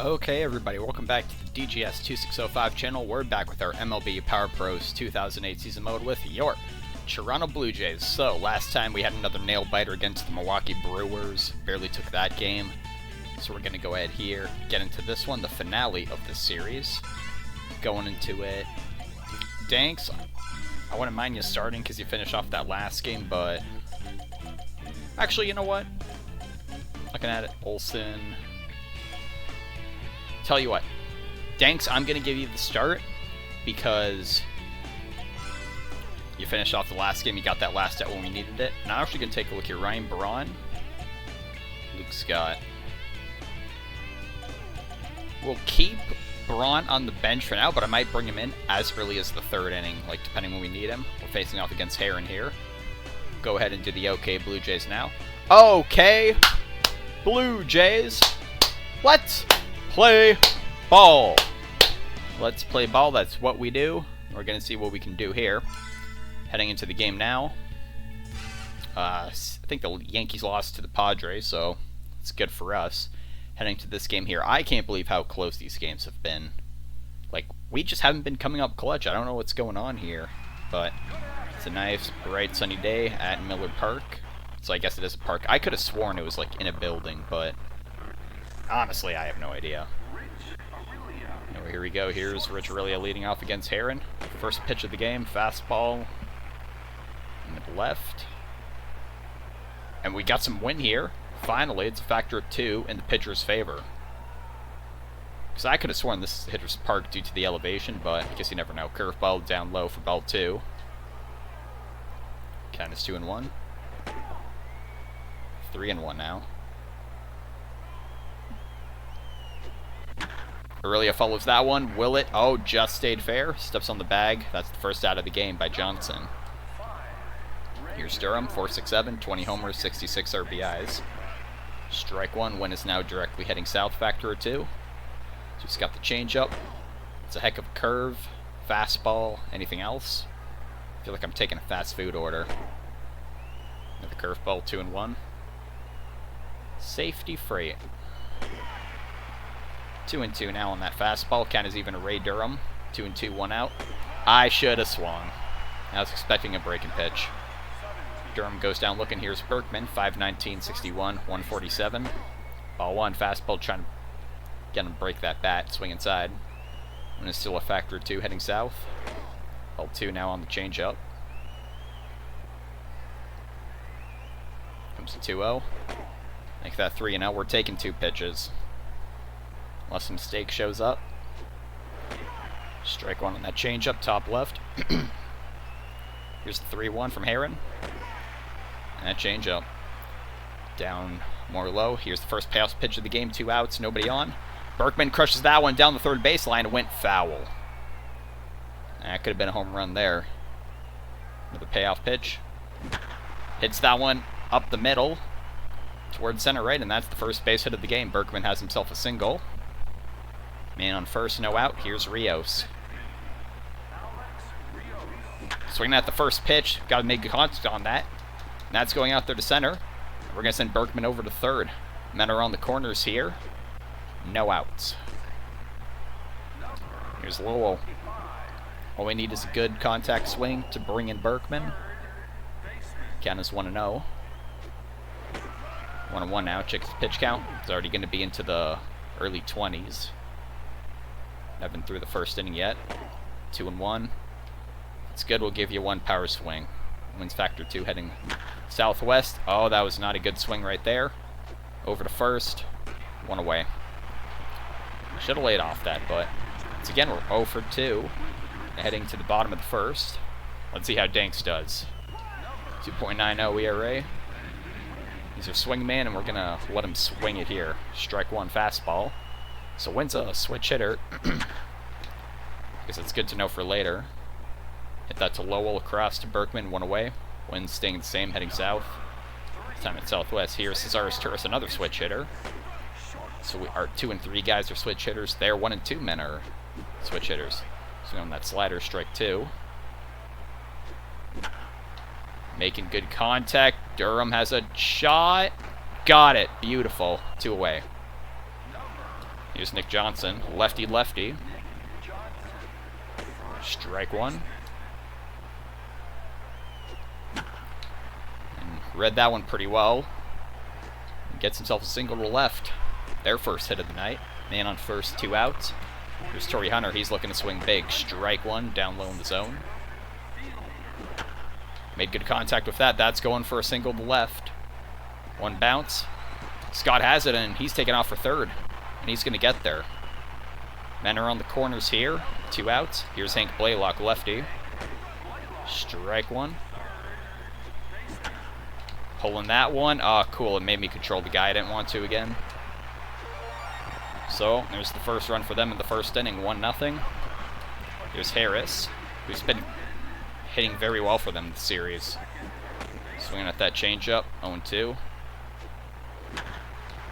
Okay, everybody, welcome back to the DGS 2605 channel. We're back with our MLB Power Pros 2008 season mode with your Toronto Blue Jays. So, last time we had another nail-biter against the Milwaukee Brewers. Barely took that game. So we're going to go ahead here, get into this one, the finale of the series. Going into it. Danks, I wouldn't mind you starting because you finished off that last game, but... Actually, you know what? Looking at it, Olsen... Tell you what, Danks, I'm going to give you the start because you finished off the last game, you got that last out when we needed it. Now I'm actually going to take a look here. Ryan Braun, Luke Scott. We'll keep Braun on the bench for now, but I might bring him in as early as the third inning, like depending when we need him. We're facing off against Heron here. Go ahead and do the OK Blue Jays now. OK Blue Jays. Let's play ball. Let's play ball. That's what we do. We're going to see what we can do here. Heading into the game now. I think the Yankees lost to the Padres, so it's good for us. Heading to this game here. I can't believe how close these games have been. Like, we just haven't been coming up clutch. I don't know what's going on here. But it's a nice, bright, sunny day at Miller Park. So I guess it is a park. I could have sworn it was, like, in a building, but... honestly, I have no idea. Anyway, here we go. Here's Rich Aurelia leading off against Heron. First pitch of the game, fastball in the left. And we got some win here. Finally, it's a factor of 2 in the pitcher's favor. Because I could have sworn this hitter's park due to the elevation, but I guess you never know. Curveball down low for ball 2. Count is 2-1. 3-1 now. Aurelia follows that one. Will it? Oh, just stayed fair. Steps on the bag. That's the first out of the game by Johnson. Here's Durham, 4.67, 20 homers, 66 RBIs. Strike one. Win is now directly heading south, factor of 2. So he's got the changeup. It's a heck of a curve. Fastball. Anything else? I feel like I'm taking a fast food order. Another curveball, 2-1. Safety free. 2-2 now on that fastball. Count is even a Ray Durham. 2-2, 1 out. I should have swung. I was expecting a breaking pitch. Durham goes down looking. Here's Berkman. 5'19", 61, 147. Ball 1, fastball, trying to get him to break that bat. Swing inside. And it's still a factor of 2 heading south. Ball 2 now on the changeup. Comes to 2-0. Make that 3-0. We're taking 2 pitches. Unless a mistake shows up. Strike one on that changeup, top left. Here's the 3-1 from Heron. And that changeup. Down more low. Here's the first payoff pitch of the game. 2 outs, nobody on. Berkman crushes that one down the third baseline and went foul. That could have been a home run there. Another payoff pitch. Hits that one up the middle. Towards center right, and that's the first base hit of the game. Berkman has himself a single. Man on first, no out. Here's Rios. Swinging at the first pitch. Got to make a contact on that. And that's going out there to center. We're going to send Berkman over to third. Men are on the corners here. No outs. Here's Lowell. All we need is a good contact swing to bring in Berkman. Count is 1-0. 1-1 now. Check the pitch count. It's already going to be into the early 20s. Haven't through the first inning yet. 2-1. It's good. We'll give you 1 power swing. Wins factor 2 heading southwest. Oh, that was not a good swing right there. Over to first. 1 away. Should have laid off that, but once again, we're 0 for 2. Heading to the bottom of the first. Let's see how Danks does. 2.90 ERA. He's our swing man, and we're going to let him swing it here. Strike one fastball. So wins a switch hitter. Guess it's good to know for later. Hit that to Lowell across to Berkman, 1 away. Wins staying the same, heading south. This time at southwest. Here's Cesaris Turris, another switch hitter. So our 2 and 3 guys are switch hitters. Their 1 and 2 men are switch hitters. So on that slider, strike 2. Making good contact. Durham has a shot. Got it. Beautiful. 2 away. Here's Nick Johnson. Lefty, lefty. Strike one. And read that one pretty well. Gets himself a single to left. Their first hit of the night. Man on first, 2 outs. Here's Torrey Hunter. He's looking to swing big. Strike one, down low in the zone. Made good contact with that. That's going for a single to left. One bounce. Scott has it, and he's taking off for third. And he's going to get there. Men are on the corners here. 2 outs. Here's Hank Blaylock, lefty. Strike one. Pulling that one. Oh, cool. It made me control the guy I didn't want to again. So, there's the first run for them in the first inning, 1-0. Here's Harris, who's been hitting very well for them this series. Swinging at that changeup, 0-2.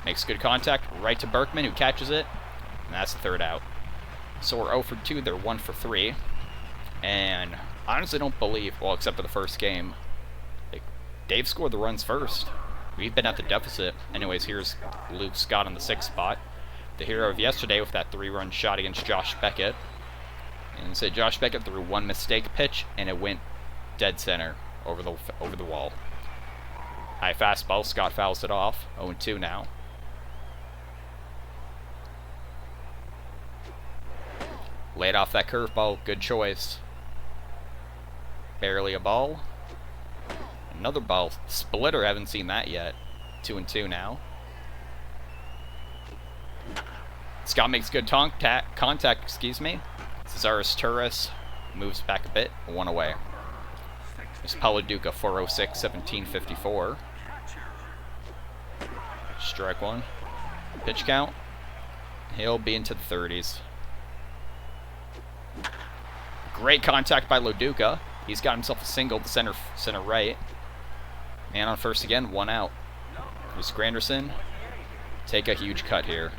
Makes good contact, right to Berkman, who catches it, and that's the third out. So we're 0 for 2, they're 1 for 3. And I honestly don't believe, well, except for the first game, Dave scored the runs first. We've been at the deficit. Anyways, here's Luke Scott on the 6th spot. The hero of yesterday with that 3-run shot against Josh Beckett. And so Josh Beckett threw one mistake pitch, and it went dead center over the wall. High fastball, Scott fouls it off. 0-2 now. Laid off that curveball, good choice. Barely a ball. Another ball, splitter, haven't seen that yet. 2-2 now. Scott makes good contact, excuse me. Cesaris Turris moves back a bit, 1 away. There's Paulo Duca, 406, 1754. Strike one. Pitch count. He'll be into the 30s. Great contact by Loduca. He's got himself a single to center right. Man on first again, 1 out. Here's Granderson. Take a huge cut here.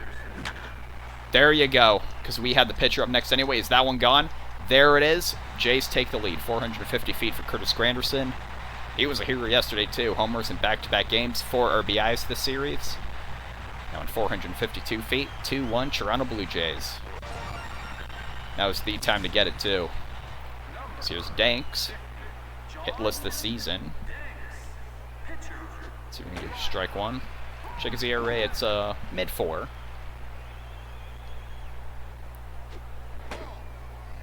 There you go, because we had the pitcher up next anyway. Is that one gone? There it is. Jays take the lead. 450 feet for Curtis Granderson. He was a hero yesterday, too. Homers in back-to-back games. 4 RBIs this series. Now in 452 feet. 2-1 Toronto Blue Jays. Now is the time to get it, too. So here's Danks. Hitless this season. Let's see if we can do strike one. Check his ERA. It's mid-4.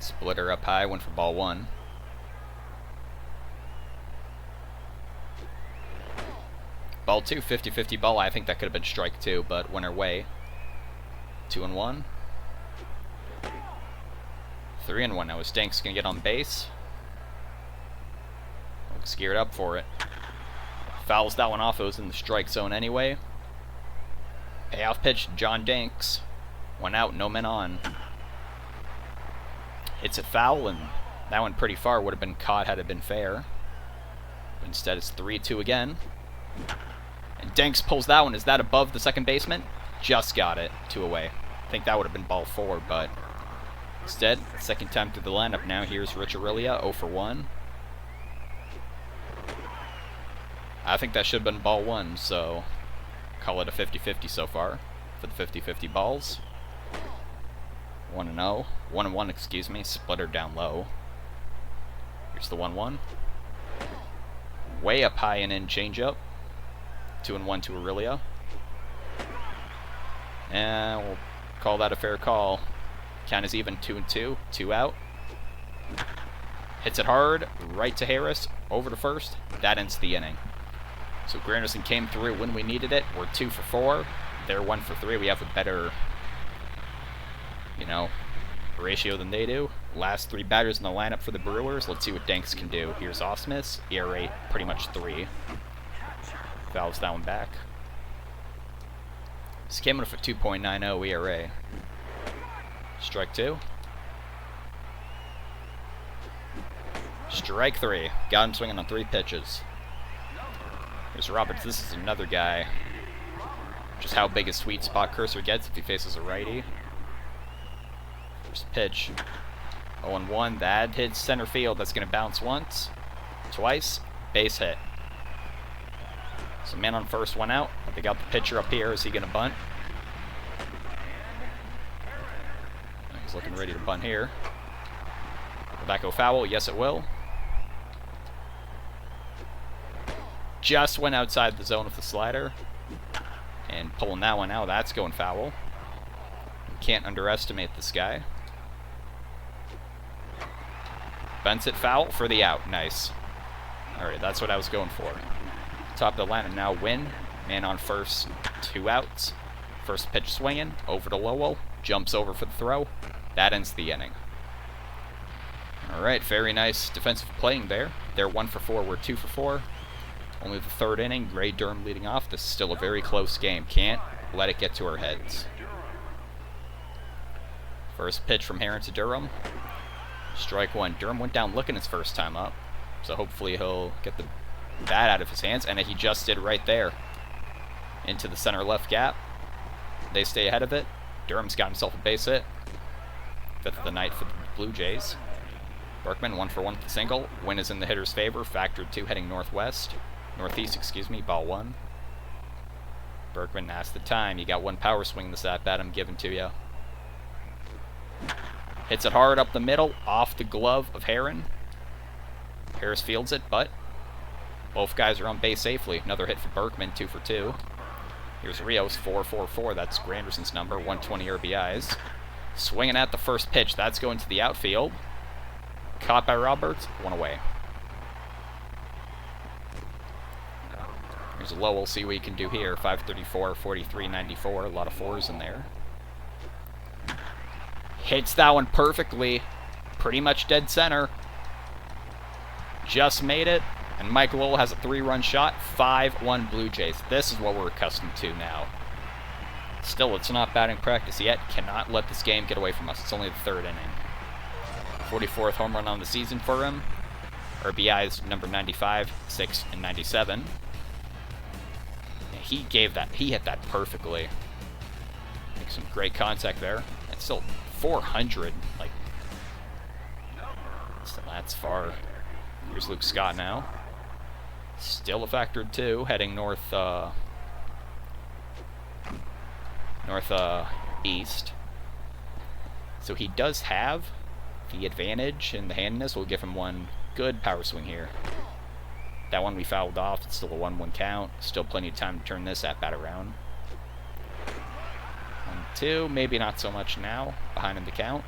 Splitter up high, went for ball 1. Ball 2, 50-50 ball. I think that could have been strike 2, but went our way. 2-1. 3-1. Now is Danks gonna get on base? Looks geared up for it. Fouls that one off. It was in the strike zone anyway. Payoff pitch, John Danks. 1 out, no men on. It's a foul, and that one pretty far. Would have been caught had it been fair. But instead, it's 3-2 again. And Danks pulls that one. Is that above the second baseman? Just got it. 2 away. I think that would have been ball 4, but instead, second time through the lineup now. Here's Rich Aurelia, 0 for 1. I think that should have been ball 1, so call it a 50-50 so far for the 50-50 balls. 1-0. 1-1, excuse me. Splitter down low. Here's the 1-1. Way up high and in changeup. 2-1 to Aurelia. And we'll call that a fair call. Count is even, 2-2. 2 out. Hits it hard. Right to Harris. Over to first. That ends the inning. So Granderson came through when we needed it. We're 2 for 4. They're 1 for 3. We have a better, ratio than they do. Last 3 batters in the lineup for the Brewers. Let's see what Danks can do. Here's Osmus. ERA pretty much 3. Fouls that one back. This came in with a 2.90 ERA. Strike 2. Strike 3. Got him swinging on 3 pitches. Here's Roberts. This is another guy. Just how big a sweet spot cursor gets if he faces a righty. First pitch. 0-1. That hits center field. That's going to bounce once. Twice. Base hit. So man on first, 1 out. They got the pitcher up here. Is he going to bunt? Brewers looking ready to bunt here. Will that go foul? Yes, it will. Just went outside the zone with the slider. And pulling that one out, that's going foul. Can't underestimate this guy. Bents it foul for the out. Nice. Alright, that's what I was going for. Top of the line and now Win. Man on first, 2 outs. First pitch swinging, over to Lowell. Jumps over for the throw. That ends the inning. Alright, very nice defensive playing there. They're 1 for 4, we're 2 for 4. Only the 3rd inning, Ray Durham leading off. This is still a very close game. Can't let it get to our heads. First pitch from Heron to Durham. Strike 1. Durham went down looking his first time up. So hopefully he'll get the bat out of his hands. And he just did right there. Into the center left gap. They stay ahead of it. Durham's got himself a base hit. 5th of the night for the Blue Jays. Berkman 1 for 1 with the single. Win is in the hitter's favor. Factored 2 heading northeast, excuse me. Ball 1. Berkman asked the time. You got 1 power swing this at bat I'm giving to you. Hits it hard up the middle, off the glove of Heron. Harris fields it, but both guys are on base safely. Another hit for Berkman, 2 for 2. Here's Rios, 4-4-4. That's Granderson's number, 120 RBIs. Swinging at the first pitch. That's going to the outfield. Caught by Roberts, 1 away. Here's Lowell, see what he can do here. 534, 43, 94. A lot of 4s in there. Hits that one perfectly. Pretty much dead center. Just made it. And Mike Lowell has a 3-run shot. 5-1 Blue Jays. This is what we're accustomed to now. Still, it's not batting practice yet. Cannot let this game get away from us. It's only the 3rd inning. 44th home run on the season for him. RBIs number 95, 6, and 97. He hit that perfectly. Make some great contact there. It's still 400. Like, so that's far. Here's Luke Scott now. Still a factor 2, heading northeast. So he does have the advantage in the handiness. We'll give him 1 good power swing here. That one we fouled off. It's still a 1-1 count. Still plenty of time to turn this at bat around. 1-2, maybe not so much now. Behind in the count.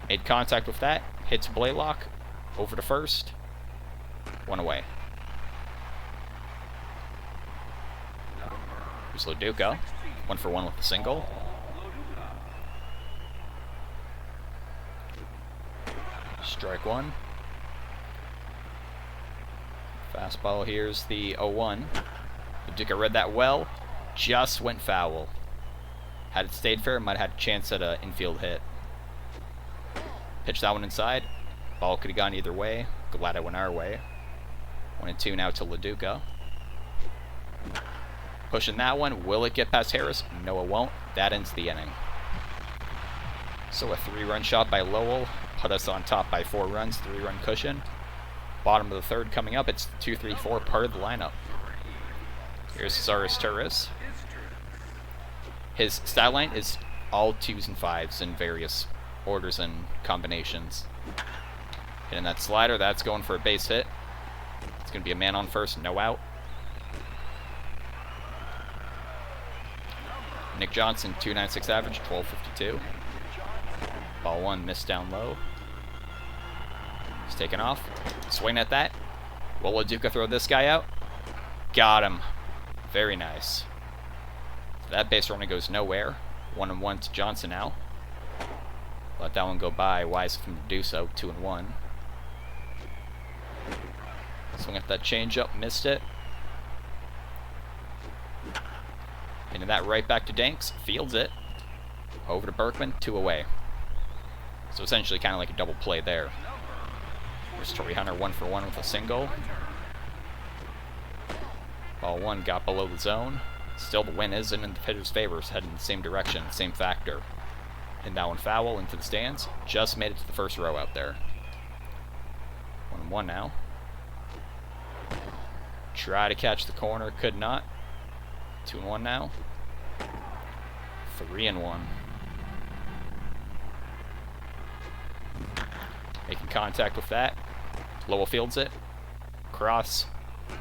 Made contact with that. Hits Blaylock. Over to first. 1 away. Here's Loduca. 1 for 1 with the single. Strike 1. Fastball, here's the 0-1. Loduca read that well. Just went foul. Had it stayed fair, might have had a chance at an infield hit. Pitched that one inside. Ball could have gone either way. Glad it went our way. 1-2 now to Loduca. Pushing that one. Will it get past Harris? No, it won't. That ends the inning. So a 3-run shot by Lowell. Put us on top by 4 runs. 3-run cushion. Bottom of the 3rd coming up. It's 2-3-4 part of the lineup. Here's Cesaris Turris. His stat line is all 2s and 5s in various orders and combinations. Hitting that slider, that's going for a base hit. It's going to be a man on first, no out. Nick Johnson, 296 average, 1252. Ball 1 missed down low. He's taken off. Swing at that. Will Loduca throw this guy out? Got him. Very nice. So that base runner goes nowhere. 1-1 to Johnson now. Let that one go by. Wise of him to do so. 2-1. Swing at that changeup. Missed it. Into that right back to Danks. Fields it. Over to Berkman. 2 away. So essentially kind of like a double play there. There's Torrey Hunter 1 for 1 with a single. Ball 1 got below the zone. Still the win isn't in the pitcher's favor. It's heading in the same direction. Same factor. And that one foul into the stands. Just made it to the first row out there. 1-1 now. Try to catch the corner. Could not. 2-1 now. 3-1. Making contact with that. Lowell fields it. Cross.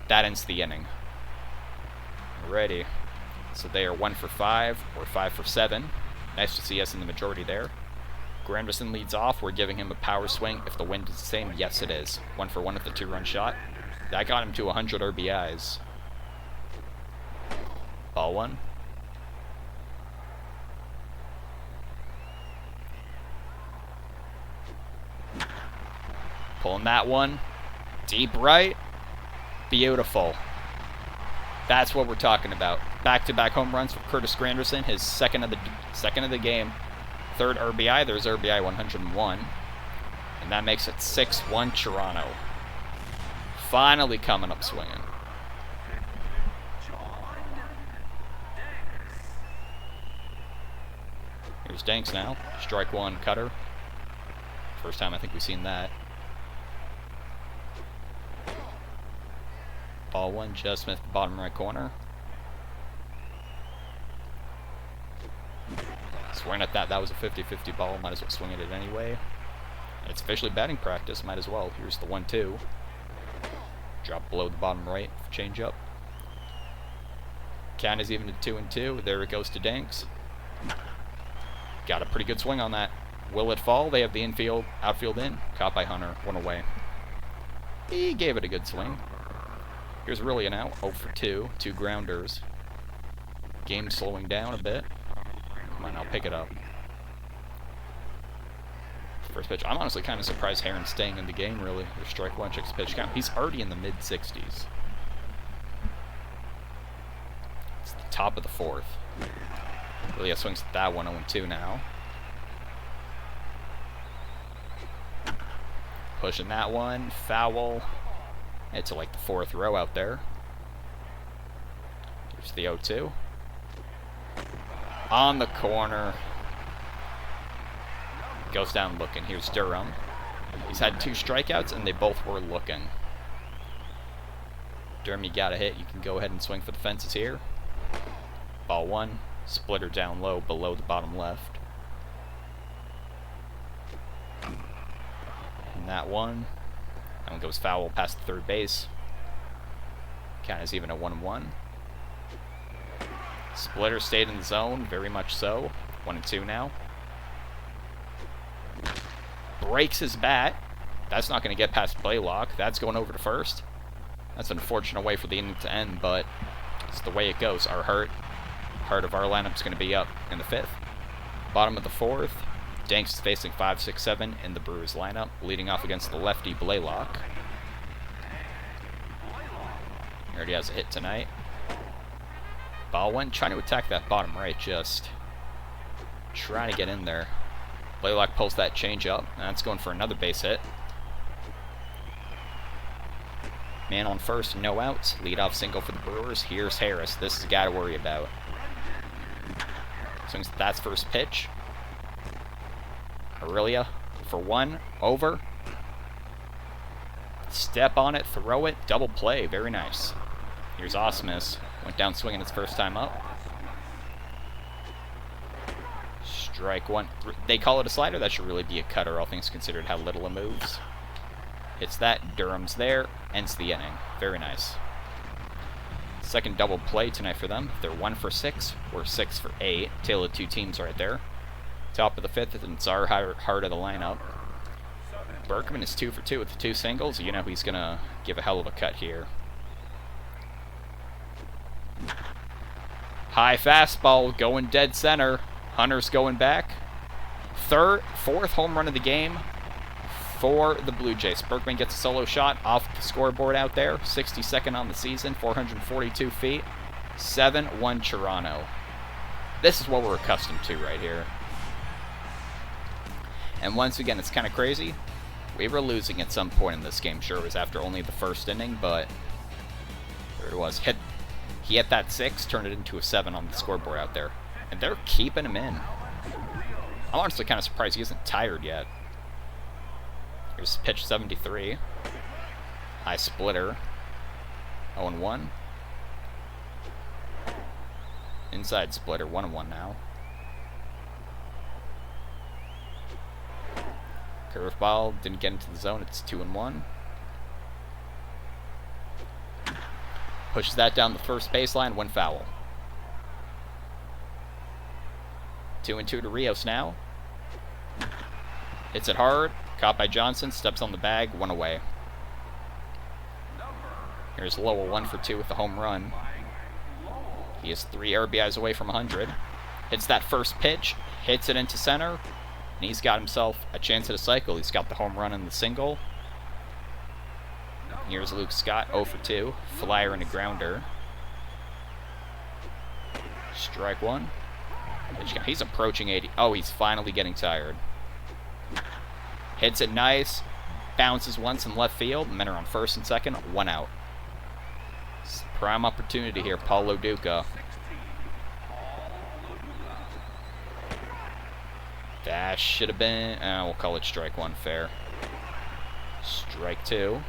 That ends the inning. Alrighty. So they are 1 for 5, or 5 for 7. Nice to see us in the majority there. Granderson leads off. We're giving him a power swing. If the wind is the same, yes it is. 1 for 1 with the 2-run shot. That got him to 100 RBIs. Ball 1. Pulling that one. Deep right. Beautiful. That's what we're talking about. Back-to-back home runs for Curtis Granderson, his second of the game. 3rd RBI. There's RBI 101. And that makes it 6-1 Toronto. Finally coming up swinging. Here's Danks now. Strike 1 cutter. First time I think we've seen that. Ball 1 just missed the bottom right corner. Swing at that. That was a 50-50 ball. Might as well swing at it anyway. And it's officially batting practice. Might as well. Here's the 1-2. Drop below the bottom right. Change up. Count is even to 2-2. There it goes to Danks. Got a pretty good swing on that. Will it fall? They have the outfield in. Caught by Hunter. 1 away. He gave it a good swing. Here's really an out. 0 for 2. 2 grounders. Game slowing down a bit. Come on, I'll pick it up. First pitch. I'm honestly kind of surprised Heron's staying in the game, really. There's strike 1, checks pitch count. He's already in the mid-60s. It's the top of the 4th. Really, swings at that one. 0-2 now. Pushing that one. Foul. It's like the 4th row out there. Here's the 0-2. On the corner. Goes down looking. Here's Durham. He's had 2 strikeouts, and they both were looking. Durham, you got a hit. You can go ahead and swing for the fences here. Ball 1. Splitter down low, below the bottom left. And that one. That one goes foul past the 3rd base. Count is even a 1-1. Splitter stayed in the zone, very much so. 1-2 now. Breaks his bat. That's not going to get past Blaylock. That's going over to first. That's an unfortunate way for the inning to end, but it's the way it goes. Our heart of our lineup is going to be up in the 5th. Bottom of the 4th. Danks is facing 5, 6, 7 in the Brewers lineup, leading off against the lefty Blaylock. He already has a hit tonight. Ball 1, trying to attack that bottom right, just trying to get in there. Blaylock pulls that change up, and that's going for another base hit. Man on first, no outs. Leadoff single for the Brewers. Here's Harris. This is a guy to worry about. Swings that's first pitch. Aurelia for 1. Over. Step on it, throw it, double play. Very nice. Here's Osmus. Went down swinging his first time up. Strike 1. They call it a slider. That should really be a cutter, all things considered how little it moves. Hits that. Durham's there. Ends the inning. Very nice. Second double play tonight for them. They're 1 for 6. We're 6 for 8. Tail of 2 teams right there. Top of the 5th, and it's our heart of the lineup. Berkman is 2 for 2 with the 2 singles. You know he's going to give a hell of a cut here. High fastball going dead center. Hunter's going back. 4th home run of the game for the Blue Jays. Berkman gets a solo shot off the scoreboard out there. 62nd on the season, 442 feet. 7-1 Toronto. This is what we're accustomed to right here. And once again, it's kind of crazy. We were losing at some point in this game. Sure, it was after only the 1st inning, but there it was. He hit that 6, turned it into a 7 on the scoreboard out there. And they're keeping him in. I'm honestly kind of surprised he isn't tired yet. Here's pitch 73. High splitter. 0-1. Inside splitter. 1-1 now. Curveball didn't get into the zone. It's 2-1. Pushes that down the first baseline. 1 foul. 2-2 to Rios now. Hits it hard. Caught by Johnson. Steps on the bag. 1 away. Here's Lowell 1 for 2 with the home run. He is 3 RBIs away from 100. Hits that first pitch. Hits it into center. And he's got himself a chance at a cycle. He's got the home run and the single. Here's Luke Scott, 0 for 2. Flyer and a grounder. Strike 1. He's approaching 80. Oh, he's finally getting tired. Hits it nice. Bounces once in left field. Men are on first and second. 1 out. Prime opportunity here. Paul Loduca. That should have been... we'll call it strike 1. Fair. Strike 2.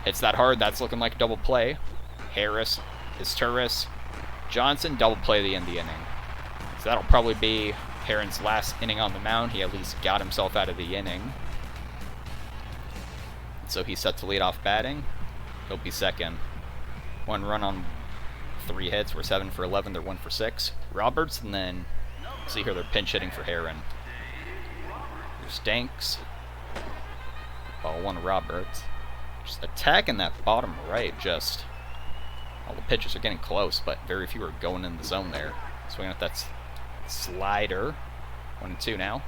Hits that hard. That's looking like a double play. Harris is Turris. Johnson, double play the end of the inning. So that'll probably be Heron's last inning on the mound. He at least got himself out of the inning. So he's set to lead off batting. He'll be second. 1 run on 3 hits. We're 7 for 11. They're 1 for 6. Roberts, and then see here they're pinch hitting for Heron. Here's Danks. Ball 1 Roberts. Just attacking that bottom right. Just all the pitches are getting close, but very few are going in the zone there. Swinging at that slider. 1-2 now.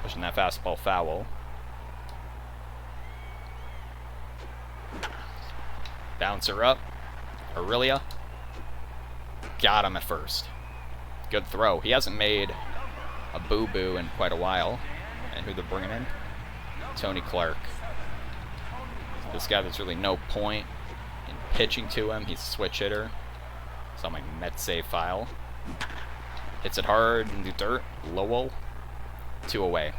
Pushing that fastball foul. Bouncer up. Aurelia. Got him at first. Good throw. He hasn't made a boo-boo in quite a while. And who they're bringing in? Tony Clark. This guy, there's really no point in pitching to him. He's a switch hitter. It's on my Met save file. Hits it hard in the dirt. Lowell. 2 away.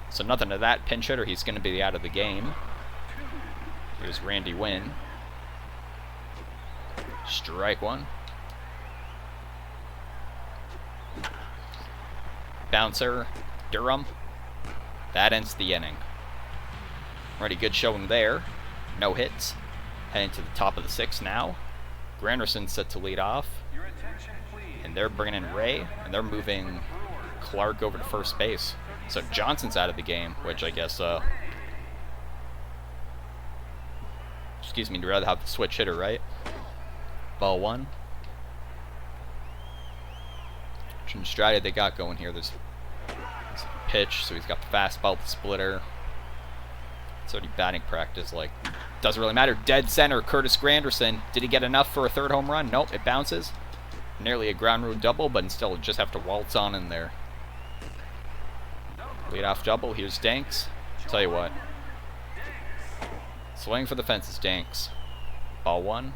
So nothing to that pinch hitter. He's going to be out of the game. Here's Randy Wynn. Strike 1. Bouncer. Durham. That ends the inning. Already good showing there. No hits. Heading to the top of the 6th now. Granderson set to lead off. And they're bringing in Ray. And they're moving Clark over to first base. So Johnson's out of the game, which I guess, excuse me, you'd rather have the switch hitter, right? Ball 1. Which strategy they got going here? There's a pitch, so he's got the fastball, the splitter. It's already batting practice, like, doesn't really matter. Dead center, Curtis Granderson. Did he get enough for a 3rd home run? Nope, it bounces. Nearly a ground rule double, but still just have to waltz on in there. Leadoff double, here's Danks. Tell you what. Swing for the fences, Danks. Ball 1.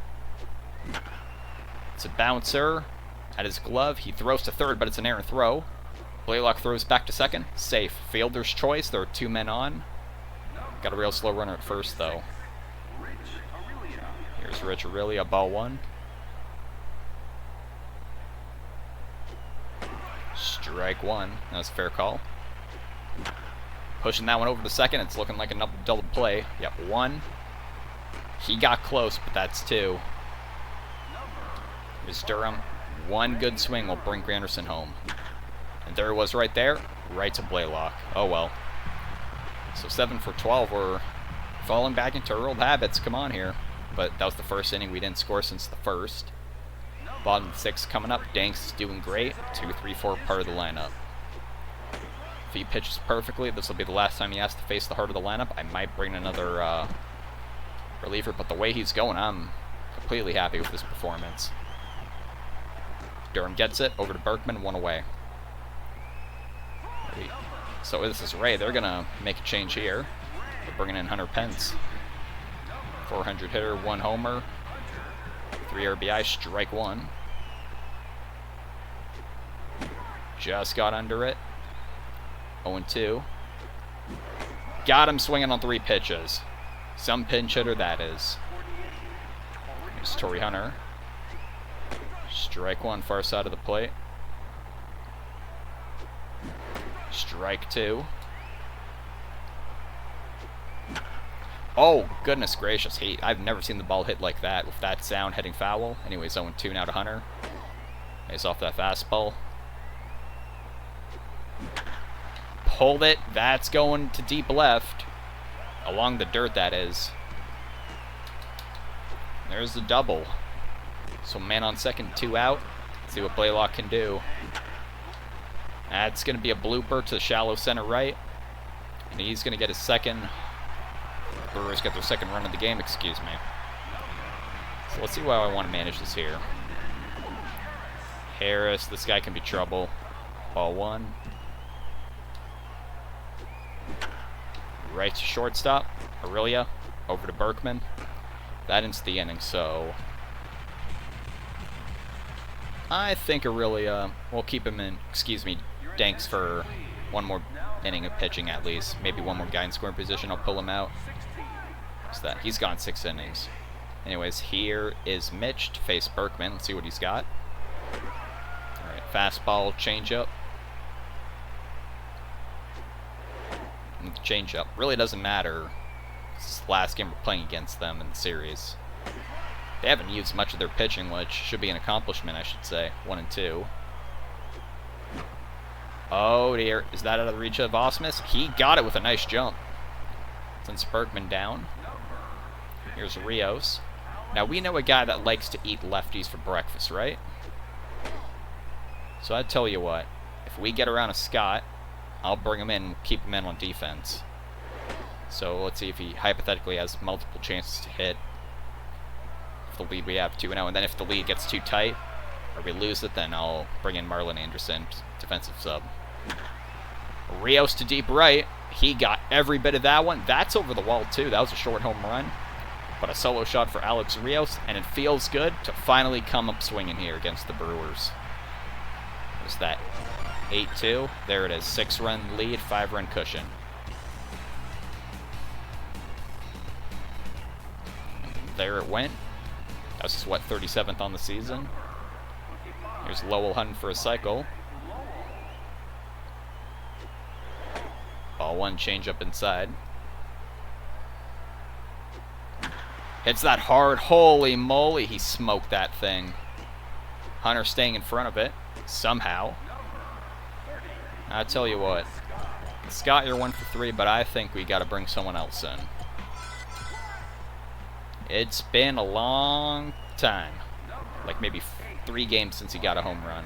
It's a bouncer. At his glove, he throws to 3rd, but it's an errant throw. Blaylock throws back to 2nd. Safe. Fielder's choice. There are 2 men on. Got a real slow runner at first, though. Here's Rich Aurelia, ball 1. Strike 1. That's a fair call. Pushing that one over to 2nd. It's looking like another double play. Yep, 1. He got close, but that's 2. Here's Durham. 1 good swing will bring Granderson home. And there it was right there. Right to Blaylock. Oh well. So 7 for 12. We're falling back into our old habits. Come on here. But that was the first inning. We didn't score since the first. Bottom 6 coming up. Danks is doing great. 2, 3, 4 part of the lineup. If he pitches perfectly, this will be the last time he has to face the heart of the lineup. I might bring another reliever, but the way he's going, I'm completely happy with this performance. Durham gets it. Over to Berkman. 1 away. So this is Ray. They're going to make a change here. They're bringing in Hunter Pence. 400 hitter, 1 homer, 3 RBI, strike 1. Just got under it. 0-2. Got him swinging on 3 pitches. Some pinch hitter that is. Here's Torrey Hunter. Strike 1, far side of the plate. Strike 2. Oh, goodness gracious. I've never seen the ball hit like that with that sound heading foul. Anyways, 0-2 now to Hunter. Nice off that fastball. Pulled it. That's going to deep left. Along the dirt, that is. There's the double. So man on second, 2 out. Let's see what Blaylock can do. That's going to be a blooper to the shallow center right. And he's going to get his second. Brewers get their second run of the game, excuse me. So let's see how I want to manage this here. Harris, this guy can be trouble. Ball 1. Right to shortstop. Aurelia over to Berkman. That ends the inning, so I think Aurelia will keep him in, Danks for one more inning of pitching at least. Maybe one more guy in scoring position. I'll pull him out. What's that? He's gone 6 innings. Anyways, here is Mitch to face Berkman. Let's see what he's got. Alright, fastball, changeup. And the changeup really doesn't matter. This is the last game we're playing against them in the series. They haven't used much of their pitching, which should be an accomplishment, I should say. 1-2. Oh dear, is that out of the reach of Osmus? He got it with a nice jump. Sends Berkman down. Here's Rios. Now we know a guy that likes to eat lefties for breakfast, right? So I tell you what, if we get around a Scott, I'll bring him in and keep him in on defense. So let's see if he hypothetically has multiple chances to hit. If the lead we have 2-0, and then if the lead gets too tight, or we lose it, then I'll bring in Marlon Anderson, defensive sub. Rios to deep right. He got every bit of that one. That's over the wall too. That was a short home run. But a solo shot for Alex Rios, and it feels good to finally come up swinging here against the Brewers. What's that? 8-2. There it is. 6-run lead, 5-run cushion. There it went. That's what, 37th on the season. Here's Lowell hunting for a cycle. Ball 1, change up inside. Hits that hard. Holy moly, he smoked that thing. Hunter staying in front of it, somehow. I tell you what, Scott, you're 1 for 3, but I think we got to bring someone else in. It's been a long time, like maybe 3 games since he got a home run.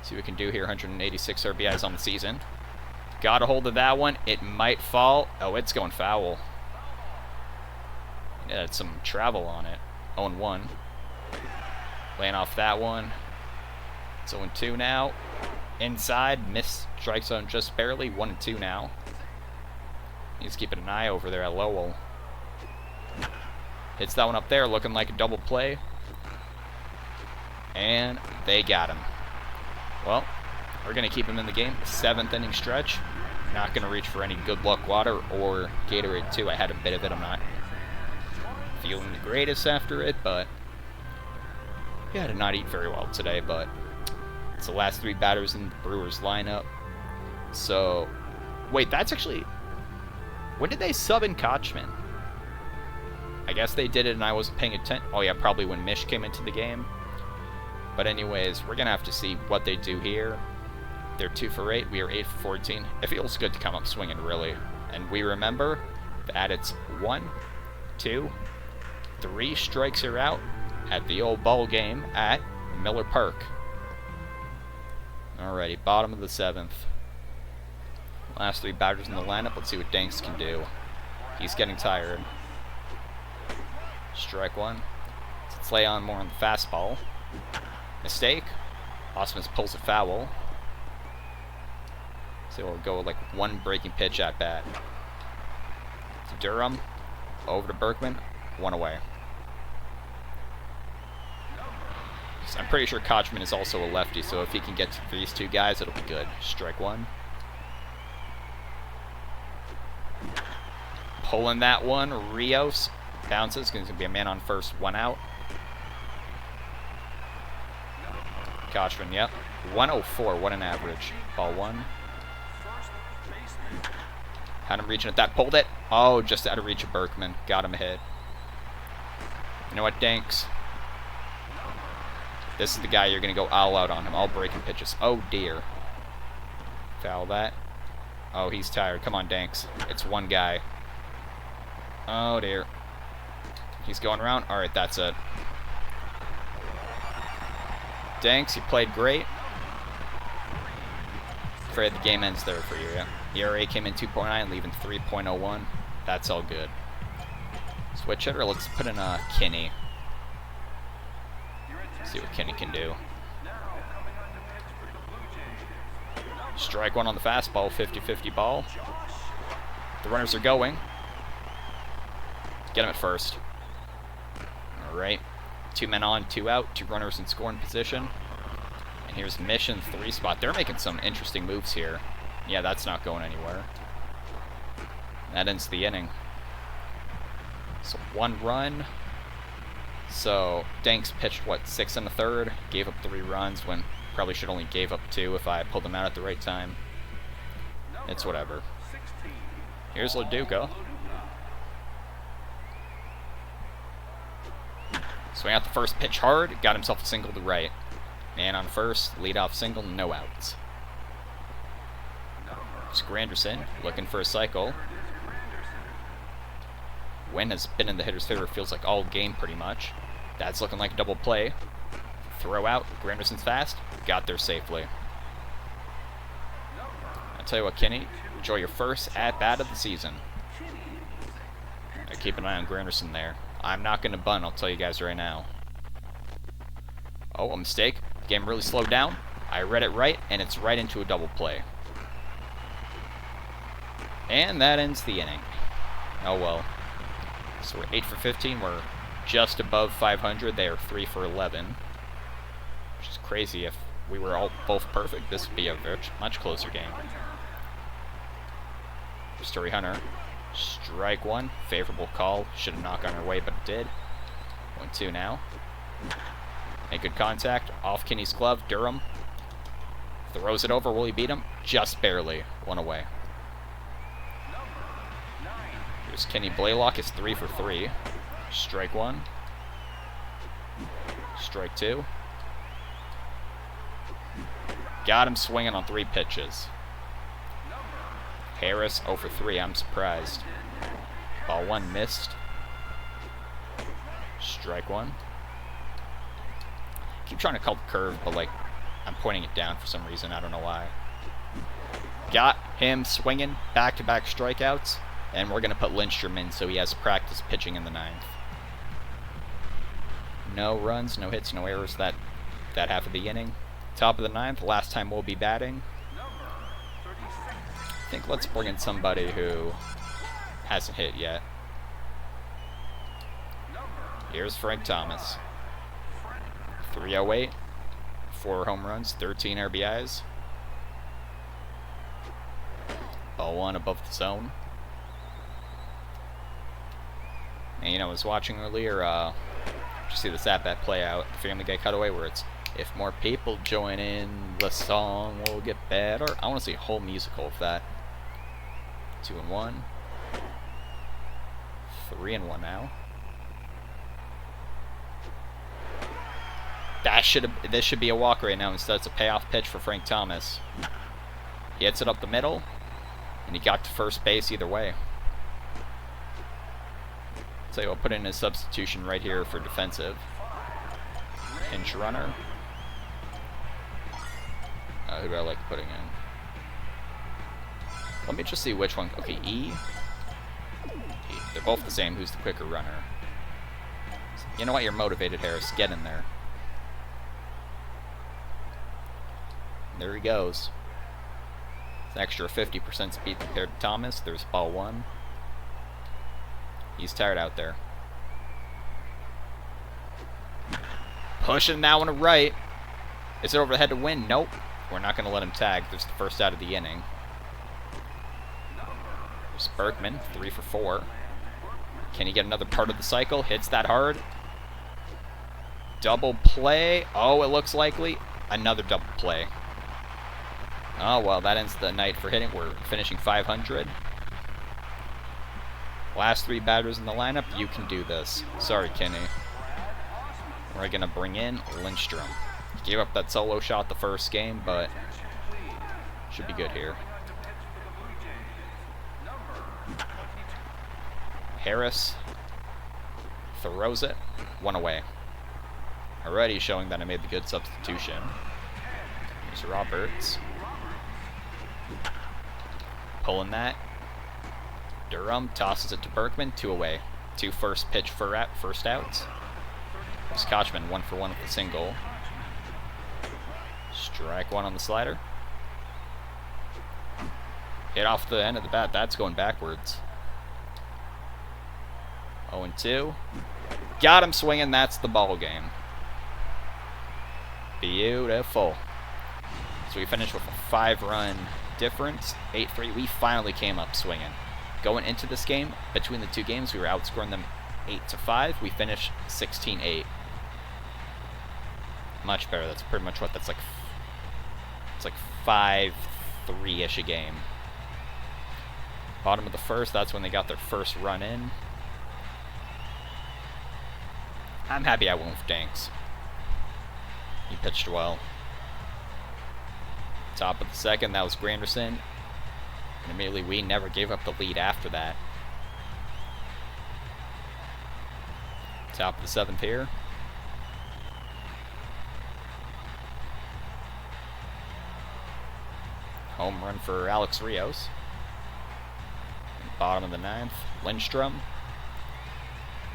See what we can do here. 186 RBIs on the season. Got a hold of that one. It might fall. Oh, it's going foul. It had some travel on it. 0-1. Laying off that one. It's 0-2 now. Inside, missed strike zone just barely. 1-2 now. He's keeping an eye over there at Lowell. Hits that one up there, looking like a double play. And they got him. Well, we're going to keep him in the game. 7th inning stretch. Not going to reach for any good luck water or Gatorade 2. I had a bit of it. I'm not feeling the greatest after it, but yeah, I did not eat very well today, but it's the last 3 batters in the Brewers lineup. So, wait, that's actually... When did they sub in Kochman? I guess they did it and I wasn't paying attention. Oh yeah, probably when Mish came into the game. But anyways, we're going to have to see what they do here. They're 2 for 8. We are 8 for 14. It feels good to come up swinging, really. And we remember that it's 1, 2, 3 strikes are out at the old ball game at Miller Park. Alrighty, bottom of the 7th. Last 3 batters in the lineup. Let's see what Danks can do. He's getting tired. Strike 1. Let's lay on more on the fastball. Mistake. Osmus pulls a foul. So we'll go with like 1 breaking pitch at bat. To Durham. Over to Berkman. 1 away. So I'm pretty sure Kochman is also a lefty, so if he can get to these 2 guys, it'll be good. Strike 1. Pulling that one. Rios bounces. Going to be a man on first. 1 out. Kochman, yep. 104. What an average. Ball 1. Had him reaching at that. Pulled it. Oh, just out of reach of Berkman. Got him a hit. You know what, Danks? This is the guy you're going to go all out on him. All breaking pitches. Oh, dear. Foul that. Oh, he's tired. Come on, Danks. It's one guy. Oh, dear. He's going around. All right, that's it. Danks, you played great. Afraid the game ends there for you, yeah? ERA came in 2.9, leaving 3.01. That's all good. Switch hitter, let's put in Kinney. See what Kinney can do. Strike one on the fastball, 50-50 ball. The runners are going. Get him at first. Alright. 2 men on, 2 out, 2 runners in scoring position. And here's Mission 3 spot. They're making some interesting moves here. Yeah, that's not going anywhere. That ends the inning. So 1 run. So Danks pitched, what, 6 1/3? Gave up 3 runs when probably should only gave up 2 if I pulled them out at the right time. It's whatever. Here's Laduca. Swing out the first pitch hard. Got himself a single to right. Man on first. Leadoff single. No outs. Granderson looking for a cycle. Wynn has been in the hitter's favor, feels like all game pretty much. That's looking like a double play. Throw out. Granderson's fast. Got there safely. I'll tell you what, Kinney, enjoy your first at-bat of the season. Keep an eye on Granderson there. I'm not going to bunt, I'll tell you guys right now. Oh, a mistake. The game really slowed down. I read it right, and it's right into a double play. And that ends the inning. Oh well. So we're 8 for 15. We're just above 500. They are 3 for 11. Which is crazy. If we were all both perfect, this would be a much closer game. Story Hunter. Strike 1. Favorable call. Should have knocked on our way, but it did. 1-2 now. Make good contact. Off Kinney's glove. Durham. Throws it over. Will he beat him? Just barely. 1 away. Here's Kenny Blaylock is 3 for 3. Strike 1. Strike 2. Got him swinging on 3 pitches. Harris 0 for 3. I'm surprised. Ball 1 missed. Strike 1. Keep trying to call the curve, but like I'm pointing it down for some reason. I don't know why. Got him swinging. Back-to-back strikeouts. And we're going to put Lindstrom in so he has practice pitching in the 9th. No runs, no hits, no errors that half of the inning. Top of the 9th, last time we'll be batting. I think let's bring in somebody who hasn't hit yet. Here's Frank Thomas. 308, 4 home runs, 13 RBIs. Ball 1 above the zone. And you know, I was watching earlier, did you see this at-bat play out, the Family Guy cutaway, where it's, if more people join in, the song will get better. I want to see a whole musical of that. 2-1. 3-1 now. This should be a walk right now. Instead, it's a payoff pitch for Frank Thomas. He hits it up the middle, and he got to first base either way. So I'll put in a substitution right here for defensive. Pinch runner. Who do I like putting in? Let me just see which one. Okay, E. They're both the same. Who's the quicker runner? You know what? You're motivated, Harris. Get in there. There he goes. It's an extra 50% speed compared to Thomas. There's ball 1. He's tired out there. Pushing that one to right. Is it over the head to win? Nope. We're not going to let him tag. There's the first out of the inning. There's Berkman, 3 for 4. Can he get another part of the cycle? Hits that hard. Double play. Oh, it looks likely. Another double play. Oh, well, that ends the night for hitting. We're finishing 500. Last 3 batters in the lineup, you can do this. Sorry, Kenny. We're going to bring in Lindstrom. Gave up that solo shot the first game, but should be good here. Harris throws it. 1 away. Already showing that I made the good substitution. Here's Roberts. Pulling that. Durham tosses it to Berkman. 2 away. 2 first pitch for first outs. There's Kochman 1 for 1 with the single. Strike 1 on the slider. Hit off the end of the bat. That's going backwards. 0-2. Got him swinging. That's the ball game. Beautiful. So we finished with a 5-run difference. 8-3. We finally came up swinging. Going into this game, between the 2 games, we were outscoring them 8-5. We finished 16-8. Much better. That's pretty much what that's like. It's like 5-3-ish a game. Bottom of the first, that's when they got their first run in. I'm happy I went with Danks. He pitched well. Top of the second, that was Granderson. And immediately we never gave up the lead after that. Top of the 7th here. Home run for Alex Rios. Bottom of the 9th, Lindstrom.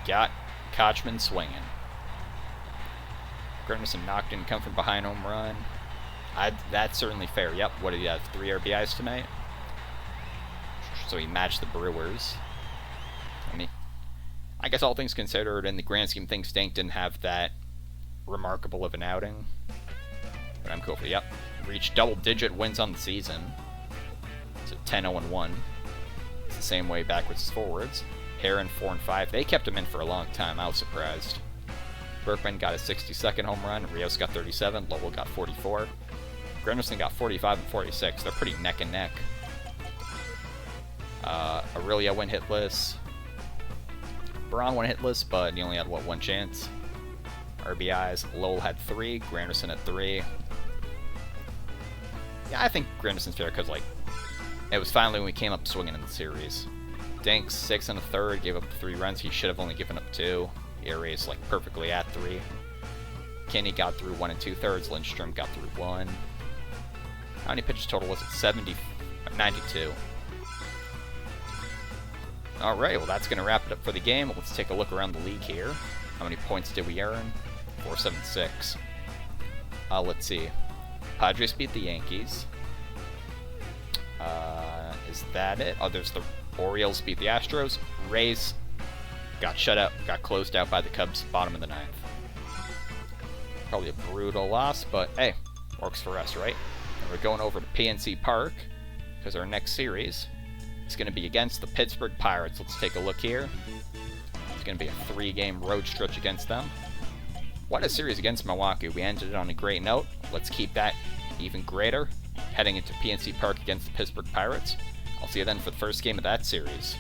Got Kochman swinging. Granderson knocked in, come from behind, home run. That's certainly fair. Yep, what did he have? 3 RBIs tonight? So he matched the Brewers. I guess all things considered, in the grand scheme of things, Dank didn't have that remarkable of an outing. But I'm cool for it. Yep. Reached double-digit wins on the season. So 10-0-1. It's the same way backwards as forwards. Heron 4-5. They kept him in for a long time. I was surprised. Berkman got a 62nd home run. Rios got 37. Lowell got 44. Granderson got 45 and 46. They're pretty neck and neck. Aurelia went hitless. Braun went hitless, but he only had, 1 chance. RBIs. Lowell had 3. Granderson had 3. Yeah, I think Granderson's fair because, it was finally when we came up swinging in the series. Danks 6 1/3, gave up 3 runs. He should have only given up 2. ERA's perfectly at 3. Kenny got through 1 2/3. Lindstrom got through 1. How many pitches total was it? 92. Alright, well that's going to wrap it up for the game. Let's take a look around the league here. How many points did we earn? 476. Let's see. Padres beat the Yankees. Is that it? Oh, there's the Orioles beat the Astros. Rays got shut out, got closed out by the Cubs, bottom of the 9th. Probably a brutal loss, but hey, works for us, right? And we're going over to PNC Park because our next series is going to be against the Pittsburgh Pirates. Let's take a look here. It's going to be a 3-game road stretch against them. What a series against Milwaukee. We ended it on a great note. Let's keep that even greater heading into PNC Park against the Pittsburgh Pirates. I'll see you then for the first game of that series.